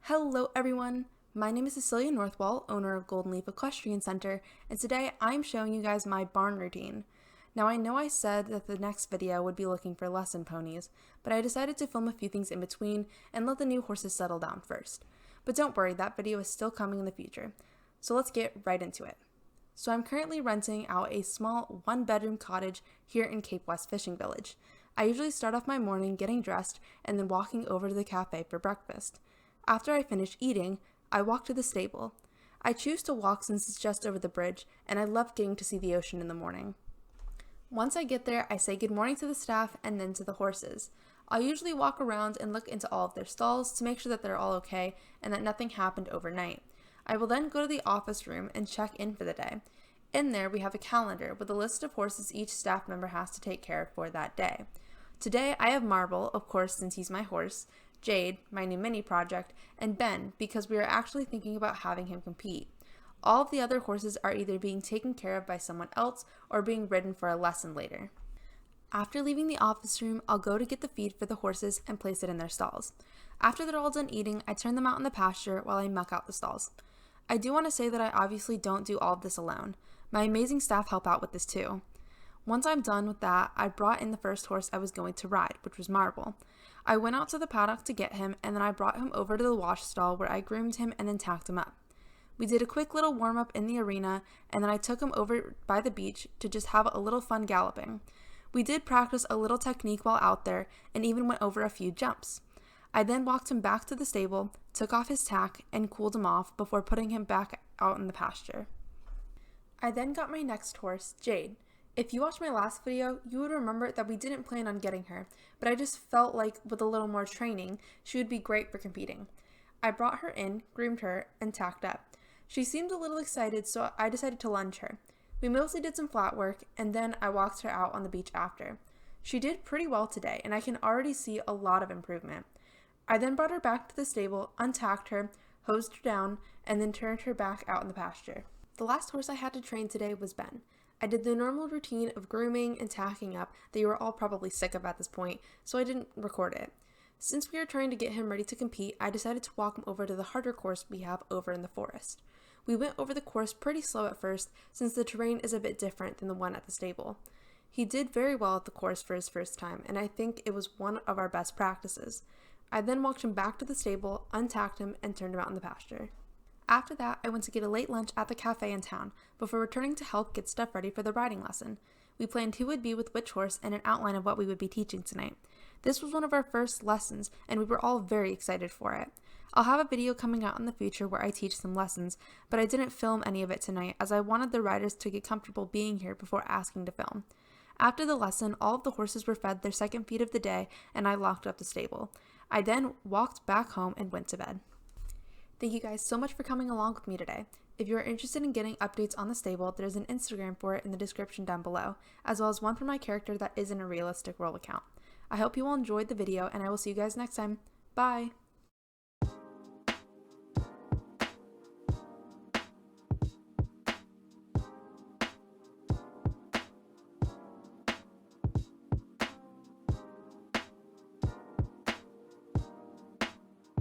Hello everyone! My name is Cecilia NorthWall, owner of Golden Leaf Equestrian Center, and today I'm showing you guys my barn routine. Now I know I said that the next video would be looking for lesson ponies, but I decided to film a few things in between and let the new horses settle down first. But don't worry, that video is still coming in the future. So let's get right into it. So I'm currently renting out a small one-bedroom cottage here in Cape West Fishing Village. I usually start off my morning getting dressed and then walking over to the cafe for breakfast. After I finish eating, I walk to the stable. I choose to walk since it's just over the bridge, and I love getting to see the ocean in the morning. Once I get there, I say good morning to the staff and then to the horses. I'll usually walk around and look into all of their stalls to make sure that they're all okay and that nothing happened overnight. I will then go to the office room and check in for the day. In there, we have a calendar with a list of horses each staff member has to take care of for that day. Today, I have Marble, of course, since he's my horse, Jade, my new mini project, and Ben, because we are actually thinking about having him compete. All of the other horses are either being taken care of by someone else or being ridden for a lesson later. After leaving the office room, I'll go to get the feed for the horses and place it in their stalls. After they're all done eating, I turn them out in the pasture while I muck out the stalls. I do want to say that I obviously don't do all of this alone. My amazing staff help out with this too. Once I'm done with that, I brought in the first horse I was going to ride, which was Marble. I went out to the paddock to get him, and then I brought him over to the wash stall where I groomed him and then tacked him up. We did a quick little warm-up in the arena, and then I took him over by the beach to just have a little fun galloping. We did practice a little technique while out there, and even went over a few jumps. I then walked him back to the stable, took off his tack, and cooled him off before putting him back out in the pasture. I then got my next horse, Jade. If you watched my last video, you would remember that we didn't plan on getting her, but I just felt like with a little more training, she would be great for competing. I brought her in, groomed her, and tacked up. She seemed a little excited, so I decided to lunge her. We mostly did some flat work, and then I walked her out on the beach after. She did pretty well today, and I can already see a lot of improvement. I then brought her back to the stable, untacked her, hosed her down, and then turned her back out in the pasture. The last horse I had to train today was Ben. I did the normal routine of grooming and tacking up that you are all probably sick of at this point, so I didn't record it. Since we are trying to get him ready to compete, I decided to walk him over to the harder course we have over in the forest. We went over the course pretty slow at first, since the terrain is a bit different than the one at the stable. He did very well at the course for his first time, and I think it was one of our best practices. I then walked him back to the stable, untacked him, and turned him out in the pasture. After that, I went to get a late lunch at the cafe in town, before returning to help get stuff ready for the riding lesson. We planned who would be with which horse and an outline of what we would be teaching tonight. This was one of our first lessons, and we were all very excited for it. I'll have a video coming out in the future where I teach some lessons, but I didn't film any of it tonight as I wanted the riders to get comfortable being here before asking to film. After the lesson, all of the horses were fed their second feed of the day, and I locked up the stable. I then walked back home and went to bed. Thank you guys so much for coming along with me today. If you are interested in getting updates on the stable, there's an Instagram for it in the description down below, as well as one for my character that isn't a realistic world account. I hope you all enjoyed the video, and I will see you guys next time. Bye!